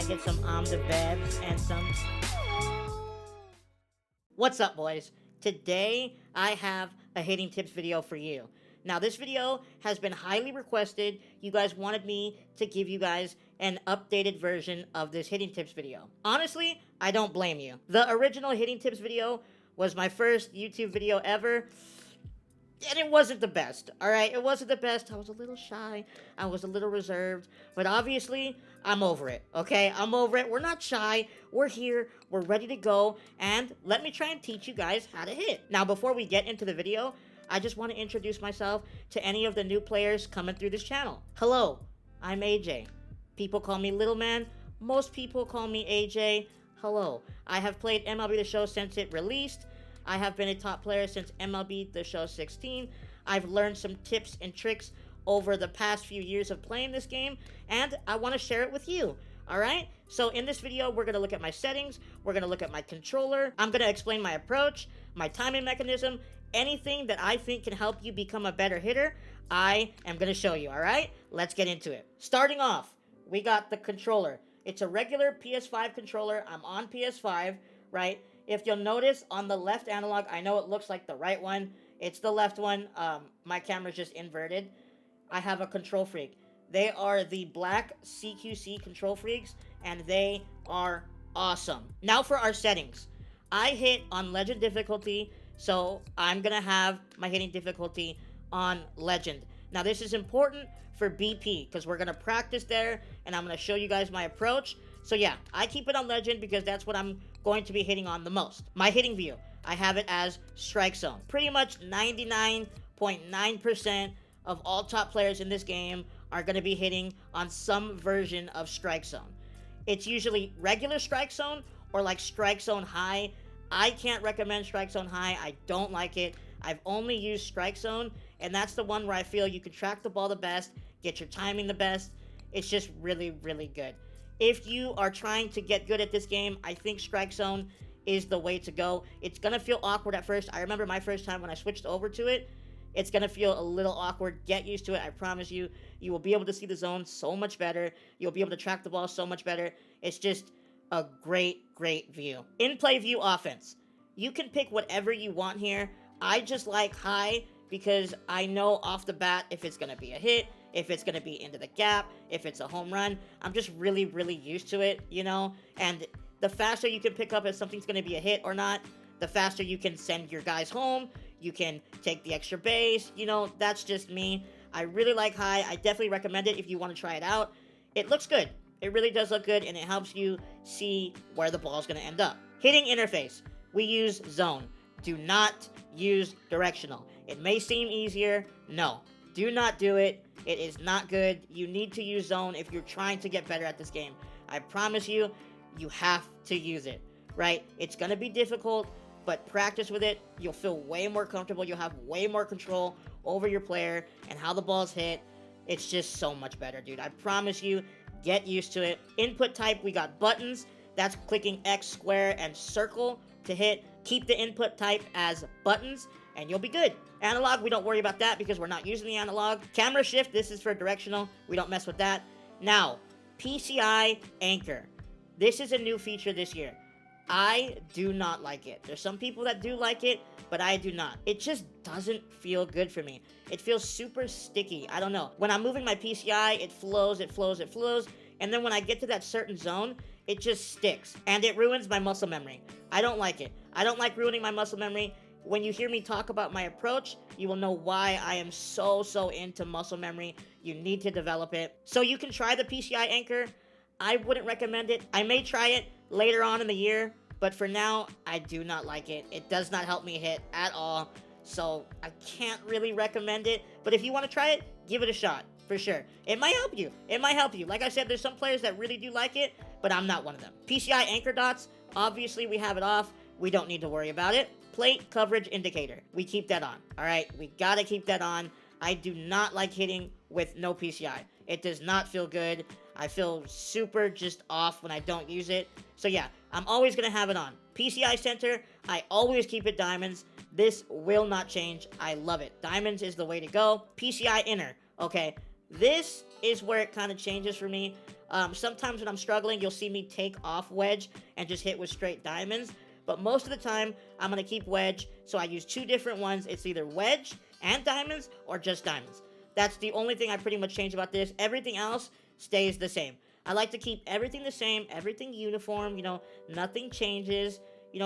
I get some the bevs and some... What's up, boys? Today, I have a hitting tips video for you. Now, this video has been highly requested. You guys wanted me to give you guys an updated version of this hitting tips video. Honestly, I don't blame you. The original hitting tips video was my first YouTube video ever, and it wasn't the best, alright? It wasn't the best. I was a little shy. I was a little reserved. But obviously, I'm over it, okay? I'm over it. We're not shy. We're here. We're ready to go. And let me try and teach you guys how to hit. Now, before we get into the video, I just want to introduce myself to any of the new players coming through this channel. Hello, I'm AJ. People call me Little Man. Most people call me AJ. Hello. I have played MLB The Show since it released. I have been a top player since MLB The Show 16. I've learned some tips and tricks over the past few years of playing this game, and I want to share it with you. Alright? So in this video, we're going to look at my settings, we're going to look at my controller, I'm going to explain my approach, my timing mechanism, anything that I think can help you become a better hitter, I am going to show you, alright? Let's get into it. Starting off, we got the controller. It's a regular PS5 controller. I'm on PS5, right? If you'll notice on the left analog, I know it looks like the right one. It's the left one. My camera's just inverted. I have a Control Freak. They are the black CQC Control Freaks, and they are awesome. Now for our settings. I hit on Legend difficulty, so I'm going to have my hitting difficulty on Legend. Now this is important for BP, because we're going to practice there, and I'm going to show you guys my approach. So yeah, I keep it on Legend because that's what I'm going to be hitting on the most. My hitting view, I have it as strike zone. Pretty much 99.9% of all top players in this game are going to be hitting on some version of strike zone. It's usually regular strike zone or like strike zone high. I can't recommend strike zone high. I don't like it. I've only used strike zone, and that's the one where I feel you can track the ball the best, get your timing the best. It's just really, really good. If you are trying to get good at this game, I think strike zone is the way to go. It's going to feel awkward at first. I remember my first time when I switched over to it. It's going to feel a little awkward. Get used to it. I promise you, you will be able to see the zone so much better. You'll be able to track the ball so much better. It's just a great, great view. In-play view offense. You can pick whatever you want here. I just like high because I know off the bat if it's going to be a hit, if it's going to be into the gap, if it's a home run. I'm just really, really used to it, you know? And the faster you can pick up if something's going to be a hit or not, the faster you can send your guys home. You can take the extra base. You know, that's just me. I really like high. I definitely recommend it if you want to try it out. It looks good. It really does look good, and it helps you see where the ball's going to end up. Hitting interface. We use zone. Do not use directional. It may seem easier. No. Do not do it. It is not good. You need to use zone if you're trying to get better at this game. I promise you, you have to use it, right? It's going to be difficult, but practice with it. You'll feel way more comfortable. You'll have way more control over your player and how the ball's hit. It's just so much better, dude. I promise you, get used to it. Input type, we got buttons. That's clicking X, square, and circle to hit. Keep the input type as buttons, and you'll be good. Analog, we don't worry about that because we're not using the analog. Camera shift, this is for directional. We don't mess with that. Now, PCI anchor. This is a new feature this year. I do not like it. There's some people that do like it, but I do not. It just doesn't feel good for me. It feels super sticky. I don't know. When I'm moving my PCI, it flows, it flows, it flows. And then when I get to that certain zone, it just sticks. And it ruins my muscle memory. I don't like it. I don't like ruining my muscle memory. When you hear me talk about my approach, you will know why I am so into muscle memory. You need to develop it. So you can try the PCI anchor. I wouldn't recommend it. I may try it later on in the year, but for now, I do not like it. It does not help me hit at all, so I can't really recommend it. But if you want to try it, give it a shot, for sure. It might help you. It might help you. Like I said, there's some players that really do like it, but I'm not one of them. PCI anchor dots, obviously we have it off. We don't need to worry about it. Plate coverage indicator. We keep that on, all right? We gotta keep that on. I do not like hitting with no PCI. It does not feel good. I feel super just off when I don't use it. So yeah, I'm always going to have it on. PCI center, I always keep it diamonds. This will not change. I love it. Diamonds is the way to go. PCI inner. Okay, this is where it kind of changes for me. Sometimes when I'm struggling, you'll see me take off wedge and just hit with straight diamonds. But most of the time, I'm going to keep wedge. So I use 2 different ones. It's either wedge and diamonds or just diamonds. That's the only thing I pretty much change about this. Everything else stays the same. I like to keep everything the same, everything uniform, nothing changes,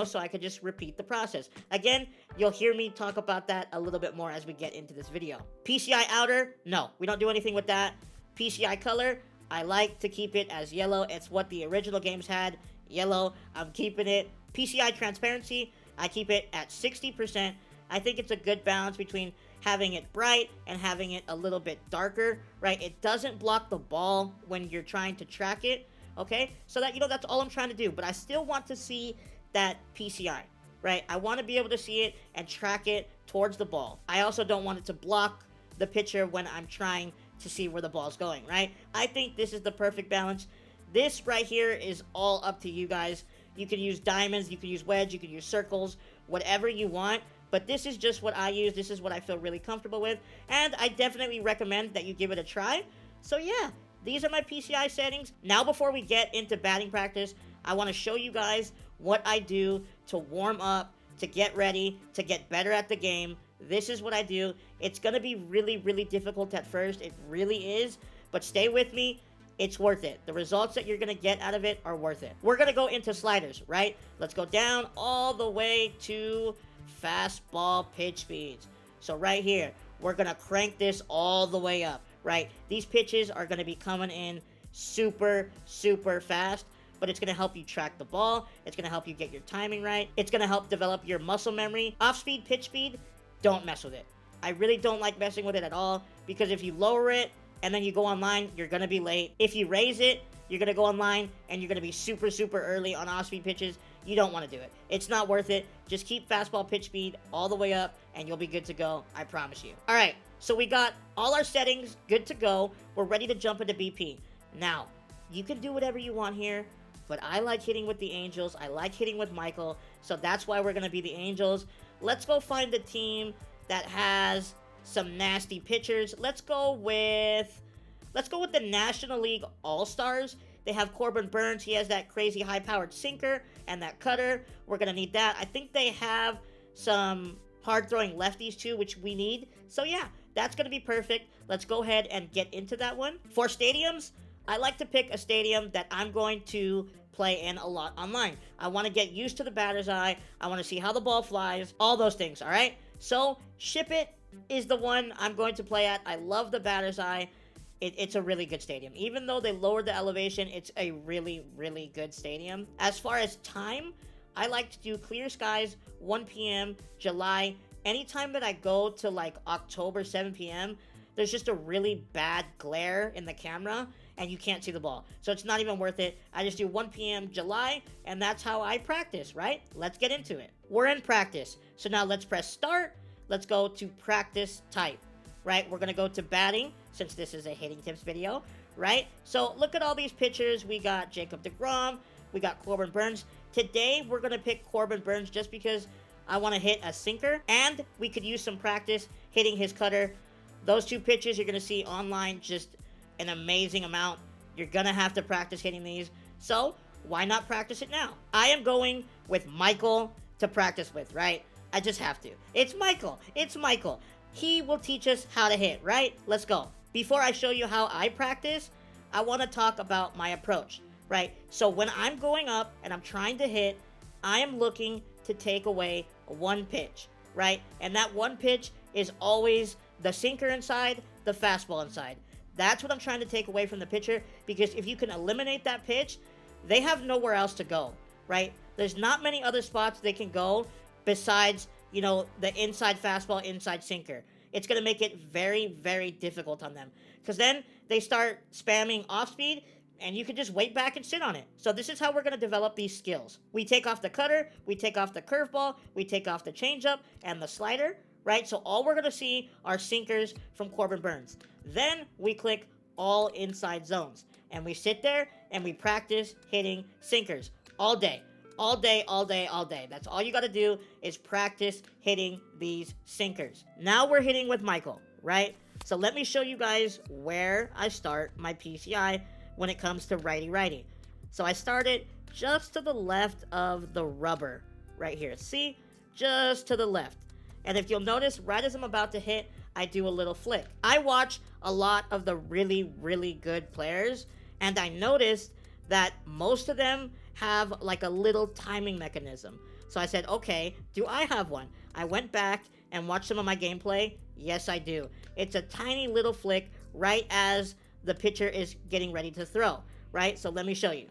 so I could just repeat the process. Again, you'll hear me talk about that a little bit more as we get into this video. PCI outer, no, we don't do anything with that. PCI color, I like to keep it as yellow. It's what the original games had, yellow. I'm keeping it. PCI transparency, I keep it at 60%. I think it's a good balance between having it bright and having it a little bit darker, right? It doesn't block the ball when you're trying to track it, okay? So that, that's all I'm trying to do, but I still want to see that PCI, right? I want to be able to see it and track it towards the ball. I also don't want it to block the pitcher when I'm trying to see where the ball's going, right? I think this is the perfect balance. This right here is all up to you guys. You can use diamonds, you can use wedge, you can use circles, whatever you want. But this is just what I use. This is what I feel really comfortable with. And I definitely recommend that you give it a try. So yeah, these are my PCI settings. Now before we get into batting practice, I want to show you guys what I do to warm up, to get ready, to get better at the game. This is what I do. It's going to be really, really difficult at first. It really is. But stay with me. It's worth it. The results that you're going to get out of it are worth it. We're going to go into sliders, right? Let's go down all the way to fastball pitch speeds. So right here, we're going to crank this all the way up, right? These pitches are going to be coming in super, super fast, but it's going to help you track the ball. It's going to help you get your timing right. It's going to help develop your muscle memory. Off-speed pitch speed, don't mess with it. I really don't like messing with it at all, because if you lower it and then you go online, you're going to be late. If you raise it, you're going to go online and you're going to be super, super early on off-speed pitches. You don't want to do it. It's not worth it. Just keep fastball pitch speed all the way up and you'll be good to go. I promise you. All right, so we got all our settings good to go. We're ready to jump into BP. Now, you can do whatever you want here, but I like hitting with the Angels. I like hitting with Michael, so that's why we're going to be the Angels. Let's go find a team that has some nasty pitchers. Let's go with the National League All-Stars. They have Corbin Burns. He has that crazy high-powered sinker and that cutter. We're going to need that. I think they have some hard-throwing lefties too, which we need. So yeah, that's going to be perfect. Let's go ahead and get into that one. For stadiums, I like to pick a stadium that I'm going to play in a lot online. I want to get used to the batter's eye. I want to see how the ball flies. All those things, all right? So Ship It is the one I'm going to play at. I love the batter's eye. It's a really good stadium. Even though they lowered the elevation, it's a really, really good stadium. As far as time, I like to do clear skies, 1 p.m., July. Anytime that I go to like October, 7 p.m., there's just a really bad glare in the camera and you can't see the ball. So it's not even worth it. I just do 1 p.m. July, and that's how I practice, right? Let's get into it. We're in practice. So now let's press start. Let's go to practice type, right? We're going to go to batting, since this is a hitting tips video, right? So look at all these pitchers. We got Jacob deGrom. We got Corbin Burns. Today, we're going to pick Corbin Burns just because I want to hit a sinker, and we could use some practice hitting his cutter. Those 2 pitches you're going to see online just an amazing amount. You're going to have to practice hitting these. So why not practice it now? I am going with Michael to practice with, right? I just have to. It's Michael. It's Michael. He will teach us how to hit, right? Let's go. Before I show you how I practice, I want to talk about my approach, right? So when I'm going up and I'm trying to hit, I am looking to take away 1 pitch, right? And that 1 pitch is always the sinker inside, the fastball inside. That's what I'm trying to take away from the pitcher, because if you can eliminate that pitch, they have nowhere else to go, right? There's not many other spots they can go besides, the inside fastball, inside sinker. It's going to make it very, very difficult on them, because then they start spamming off speed and you can just wait back and sit on it. So this is how we're going to develop these skills. We take off the cutter, we take off the curveball, we take off the changeup and the slider, right? So all we're going to see are sinkers from Corbin Burns. Then we click all inside zones and we sit there and we practice hitting sinkers all day. All day, all day, all day. That's all you got to do is practice hitting these sinkers. Now we're hitting with Michael, right? So let me show you guys where I start my PCI when it comes to righty-righty. So I started just to the left of the rubber right here. See? Just to the left. And if you'll notice, right as I'm about to hit, I do a little flick. I watch a lot of the really, really good players, and I noticed that most of them have like a little timing mechanism. So I said, okay, do I have one? I went back and watched some of my gameplay. Yes, I do. It's a tiny little flick right as the pitcher is getting ready to throw, right? So let me show you.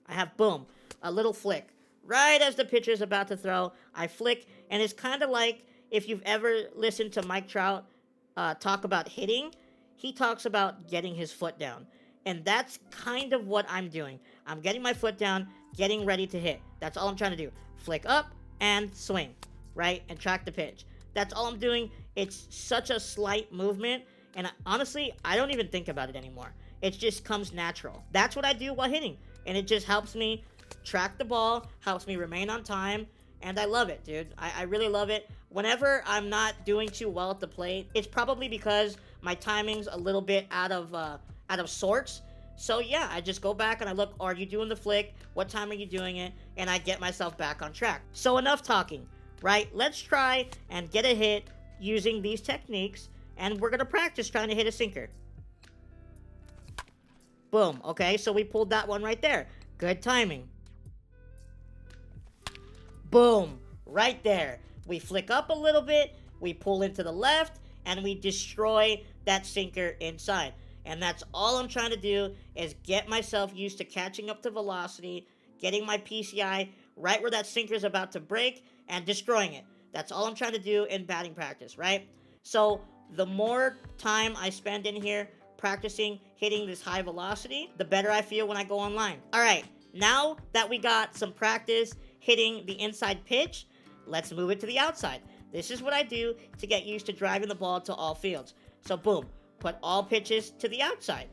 I have, boom, a little flick. Right as the pitcher is about to throw, I flick, and it's kind of like if you've ever listened to Mike Trout talk about hitting, he talks about getting his foot down. And that's kind of what I'm doing. I'm getting my foot down, getting ready to hit. That's all I'm trying to do. Flick up and swing, right? And track the pitch. That's all I'm doing. It's such a slight movement, and honestly, I don't even think about it anymore. It just comes natural. That's what I do while hitting, and it just helps me track the ball, helps me remain on time, and I love it, dude. I really love it. Whenever I'm not doing too well at the plate, it's probably because my timing's a little bit out of sorts. So yeah, I just go back and I look, are you doing the flick? What time are you doing it? And I get myself back on track. So enough talking, right? Let's try and get a hit using these techniques, and we're gonna practice trying to hit a sinker. Boom, okay, so we pulled that one right there. Good timing. Boom, right there. We flick up a little bit, we pull into the left, and we destroy that sinker inside. And that's all I'm trying to do, is get myself used to catching up to velocity, getting my PCI right where that sinker is about to break, and destroying it. That's all I'm trying to do in batting practice, right? So the more time I spend in here practicing hitting this high velocity, the better I feel when I go online. All right, now that we got some practice hitting the inside pitch, let's move it to the outside. This is what I do to get used to driving the ball to all fields. So boom, put all pitches to the outside.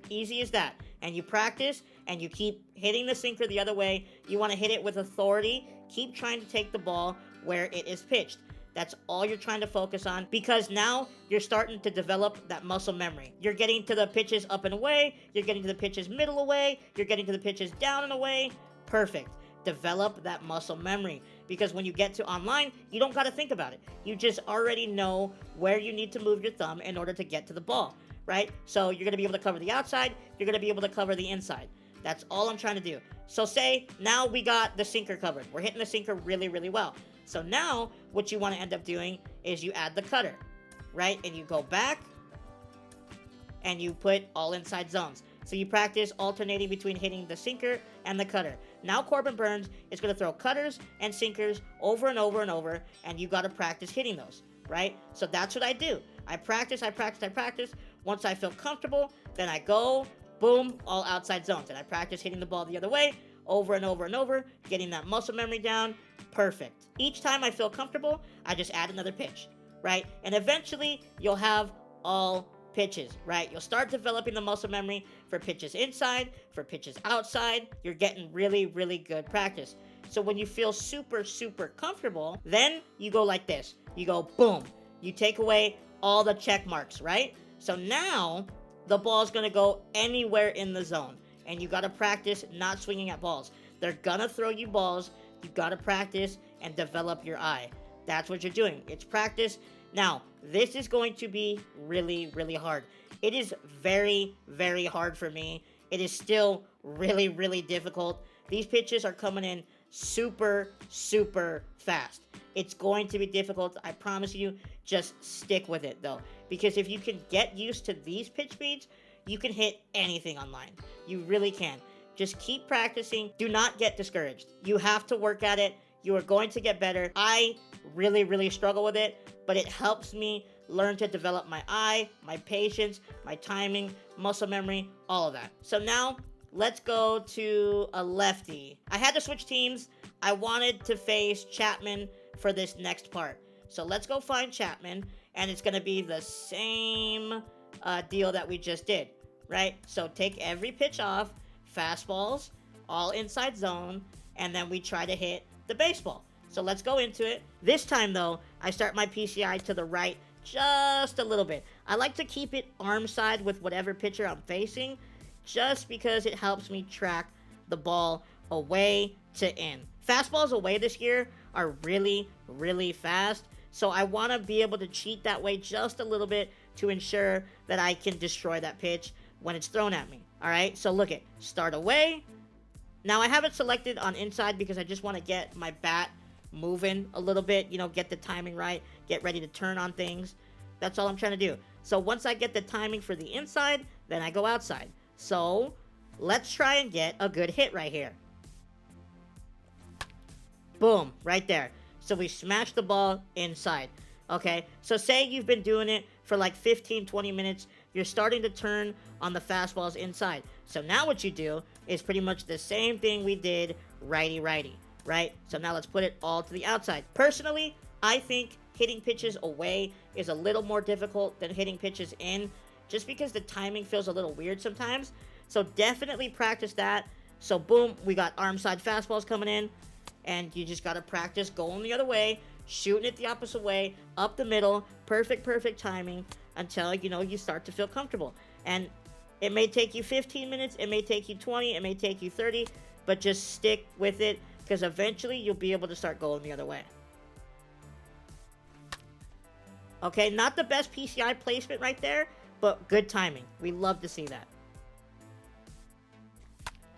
Easy as that. And you practice and you keep hitting the sinker the other way. You want to hit it with authority. Keep trying to take the ball where it is pitched. That's all you're trying to focus on, because now you're starting to develop that muscle memory. You're getting to the pitches up and away. You're getting to the pitches middle away. You're getting to the pitches down and away. Perfect. Develop that muscle memory, because when you get to online, you don't got to think about it. You just already know where you need to move your thumb in order to get to the ball, right? So you're going to be able to cover the outside. You're going to be able to cover the inside. That's all I'm trying to do. So say now we got the sinker covered. We're hitting the sinker really, really well. So now what you want to end up doing is you add the cutter, right? And you go back and you put all inside zones. So you practice alternating between hitting the sinker and the cutter. Now Corbin Burns is going to throw cutters and sinkers over and over and over, and you got to practice hitting those, right? So that's what I do. I practice. Once I feel comfortable, then I go, boom, all outside zones. And I practice hitting the ball the other way over and over and over, getting that muscle memory down. Perfect. Each time I feel comfortable, I just add another pitch, right? And eventually, you'll have all pitches, right? You'll start developing the muscle memory for pitches inside, for pitches outside. You're getting really, really good practice. So when you feel super, super comfortable, then you go like this. You go boom. You take away all the check marks, right? So now the ball's going to go anywhere in the zone. And you got to practice not swinging at balls. They're going to throw you balls. You got to practice and develop your eye. That's what you're doing. It's practice. Now, this is going to be really, really hard. It is very, very hard for me. It is still really, really difficult. These pitches are coming in super, super fast. It's going to be difficult. I promise you. Just stick with it, though. Because if you can get used to these pitch speeds, you can hit anything online. You really can. Just keep practicing. Do not get discouraged. You have to work at it. You are going to get better. I really, really struggle with it, but it helps me learn to develop my eye, my patience, my timing, muscle memory, all of that. So now, let's go to a lefty. I had to switch teams. I wanted to face Chapman for this next part. So let's go find Chapman, and it's going to be the same deal that we just did, right? So take every pitch off, fastballs, all inside zone, and then we try to hit the baseball. So let's go into it. This time, though, I start my PCI to the right just a little bit. I like to keep it arm side with whatever pitcher I'm facing, just because it helps me track the ball away to in. Fastballs away this year are really, really fast, so I want to be able to cheat that way just a little bit to ensure that I can destroy that pitch when it's thrown at me. All right, so look at start away. Now I have it selected on inside because I just want to get my bat moving a little bit, you know, get the timing right, get ready to turn on things. That's all I'm trying to do. So once I get the timing for the inside, then I go outside. So let's try and get a good hit right here. Boom, right there. So we smashed the ball inside. Okay, so say you've been doing it for like 15-20 minutes. You're starting to turn on the fastballs inside. So now what you do is pretty much the same thing we did righty-righty, right? So now let's put it all to the outside. Personally, I think hitting pitches away is a little more difficult than hitting pitches in, just because the timing feels a little weird sometimes. So definitely practice that. So boom, we got arm side fastballs coming in, and you just got to practice going the other way, shooting it the opposite way, up the middle, perfect timing, until, you know, you start to feel comfortable. And it may take you 15 minutes, it may take you 20, it may take you 30, but just stick with it, because eventually you'll be able to start going the other way. Okay, not the best PCI placement right there, but good timing. We love to see that.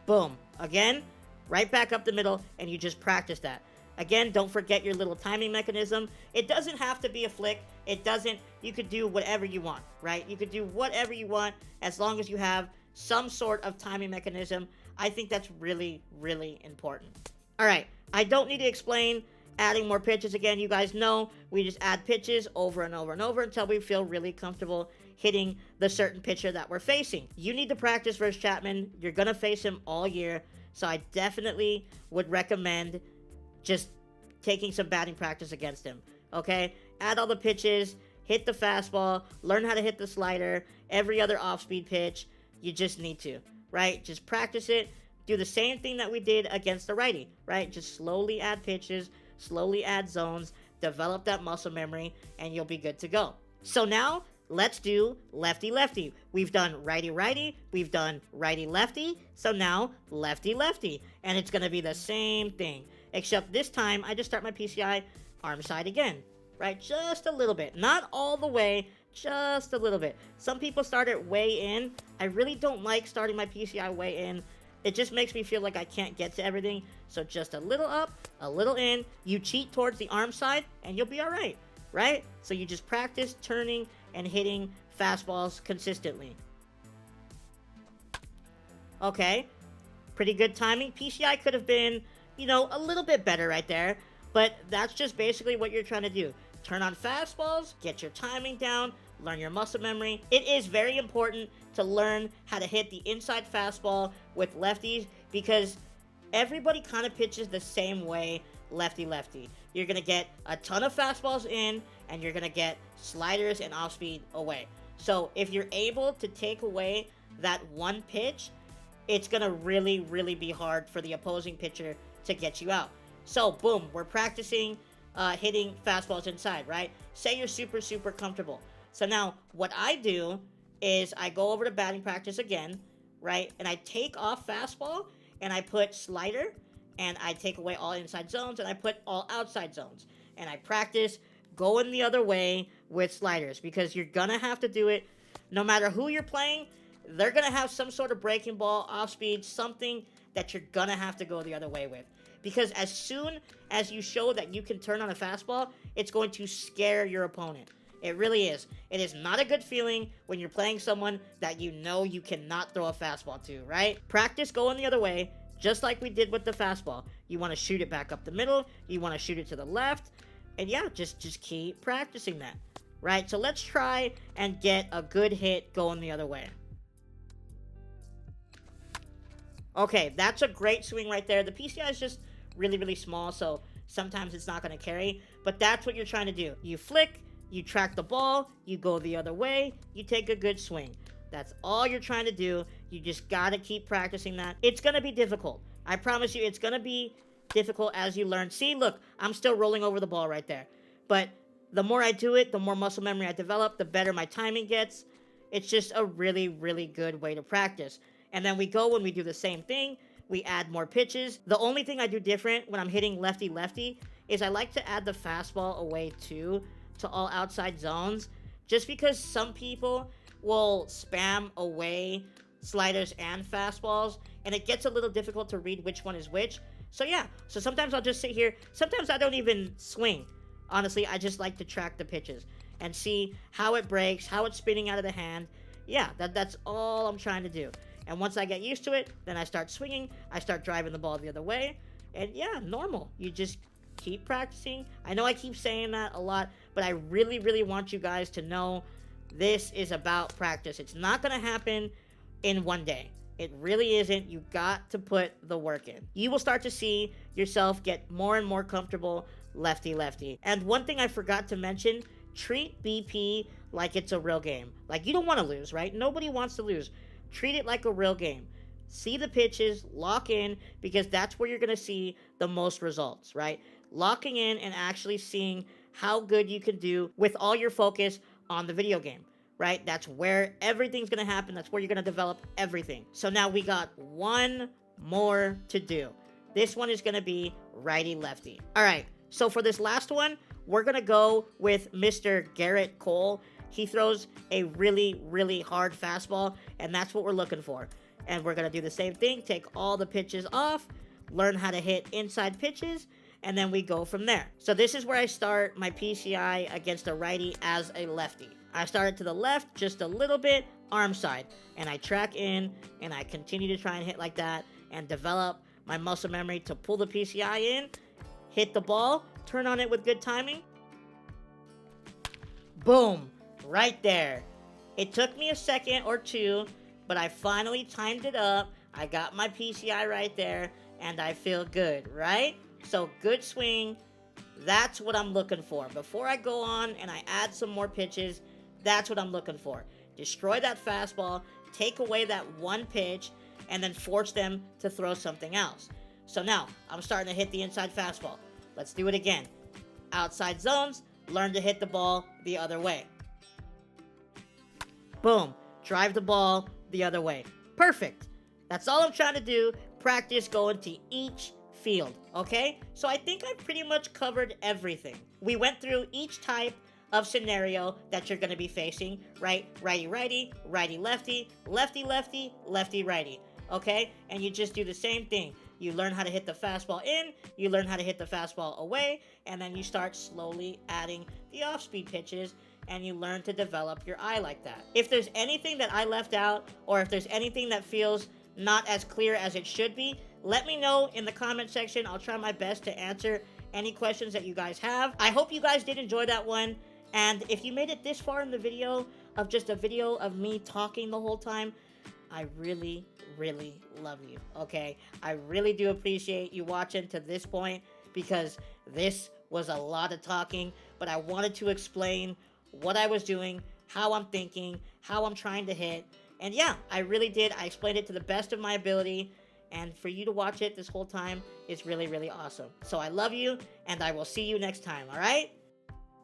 Boom. Again, right back up the middle, and you just practice that. Again, don't forget your little timing mechanism. It doesn't have to be a flick. It doesn't. You could do whatever you want, right? You could do whatever you want as long as you have some sort of timing mechanism. I think that's really, really important. All right, I don't need to explain adding more pitches again. You guys know we just add pitches over and over and over until we feel really comfortable hitting the certain pitcher that we're facing. You need to practice versus Chapman. You're going to face him all year, so I definitely would recommend just taking some batting practice against him, okay? Add all the pitches, hit the fastball, learn how to hit the slider, every other off-speed pitch. You just need to, right? Just practice it. Do the same thing that we did against the righty, right? Just slowly add pitches, slowly add zones, develop that muscle memory, and you'll be good to go. So now, let's do lefty-lefty. We've done righty-righty, we've done righty-lefty, so now lefty-lefty. And it's going to be the same thing, except this time I just start my PCI arm side again, right? Just a little bit. Not all the way, just a little bit. Some people start it way in. I really don't like starting my PCI way in. It just makes me feel like I can't get to everything. So just a little up, a little in. You cheat towards the arm side, and you'll be all right, right? So you just practice turning and hitting fastballs consistently. Okay, pretty good timing. PCI could have been, you know, a little bit better right there, but that's just basically what you're trying to do. Turn on fastballs, get your timing down, learn your muscle memory. It is very important to learn how to hit the inside fastball with lefties, because everybody kind of pitches the same way, lefty-lefty. You're going to get a ton of fastballs in, and you're going to get sliders and off-speed away. So if you're able to take away that one pitch, it's going to really, really be hard for the opposing pitcher to get you out. So boom, we're practicing hitting fastballs inside, right? Say you're super, super comfortable. So now what I do is I go over to batting practice again, right? And I take off fastball, and I put slider, and I take away all inside zones, and I put all outside zones. And I practice going the other way with sliders, because you're going to have to do it no matter who you're playing. They're going to have some sort of breaking ball, off speed, something that you're going to have to go the other way with. Because as soon as you show that you can turn on a fastball, it's going to scare your opponent. It really is. It is not a good feeling when you're playing someone that you know you cannot throw a fastball to, right? Practice going the other way, just like we did with the fastball. You want to shoot it back up the middle. You want to shoot it to the left. And yeah, just keep practicing that, right? So let's try and get a good hit going the other way. Okay, that's a great swing right there. The PCI is just really, really small, so sometimes it's not going to carry. But that's what you're trying to do. You flick, you track the ball, you go the other way, you take a good swing. That's all you're trying to do. You just got to keep practicing that. It's going to be difficult. I promise you, it's going to be difficult as you learn. See, look, I'm still rolling over the ball right there. But the more I do it, the more muscle memory I develop, the better my timing gets. It's just a really, really good way to practice. And then we go and we do the same thing. We add more pitches. The only thing I do different when I'm hitting lefty-lefty is I like to add the fastball away too to all outside zones, just because some people will spam away sliders and fastballs, and it gets a little difficult to read which one is which. So yeah, so sometimes I'll just sit here. Sometimes I don't even swing. Honestly, I just like to track the pitches and see how it breaks, how it's spinning out of the hand. Yeah, that's all I'm trying to do. And once I get used to it, then I start swinging, I start driving the ball the other way, and yeah, normal. You just keep practicing. I know I keep saying that a lot, but I really, really want you guys to know this is about practice. It's not going to happen in one day. It really isn't. You got to put the work in. You will start to see yourself get more and more comfortable lefty-lefty. And one thing I forgot to mention, treat BP like it's a real game. Like, you don't want to lose, right? Nobody wants to lose. Treat it like a real game. See the pitches, lock in, because that's where you're going to see the most results, right? Locking in and actually seeing how good you can do with all your focus on the video game, right? That's where everything's going to happen. That's where you're going to develop everything. So now we got one more to do. This one is going to be righty-lefty. All right, so for this last one, we're going to go with Mr. Garrett Cole. He throws a really, really hard fastball, and that's what we're looking for. And we're going to do the same thing, take all the pitches off, learn how to hit inside pitches, and then we go from there. So this is where I start my PCI against a righty as a lefty. I started to the left just a little bit, arm side, and I track in, and I continue to try and hit like that, and develop my muscle memory to pull the PCI in, hit the ball, turn on it with good timing. Boom! Right there. It took me a second or two, but I finally timed it up. I got my PCI right there, and I feel good, right? So good swing. That's what I'm looking for. Before I go on and I add some more pitches, that's what I'm looking for. Destroy that fastball, take away that one pitch, and then force them to throw something else. So now, I'm starting to hit the inside fastball. Let's do it again. Outside zones, learn to hit the ball the other way. Boom. Drive the ball the other way. Perfect. That's all I'm trying to do. Practice going to each field, okay? So I think I've pretty much covered everything. We went through each type of scenario that you're going to be facing, right? Righty-righty, righty-lefty, lefty-lefty, lefty-righty, okay? And you just do the same thing. You learn how to hit the fastball in, you learn how to hit the fastball away, and then you start slowly adding the off-speed pitches, and you learn to develop your eye like that. If there's anything that I left out, or if there's anything that feels not as clear as it should be, let me know in the comment section. I'll try my best to answer any questions that you guys have. I hope you guys did enjoy that one, and if you made it this far in the video, of just a video of me talking the whole time, I really, really love you, okay? I really do appreciate you watching to this point, because this was a lot of talking, but I wanted to explain what I was doing, how I'm thinking, how I'm trying to hit, and yeah, I really did. I explained it to the best of my ability, and for you to watch it this whole time is really, really awesome. So I love you, and I will see you next time, alright?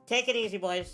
Take it easy, boys.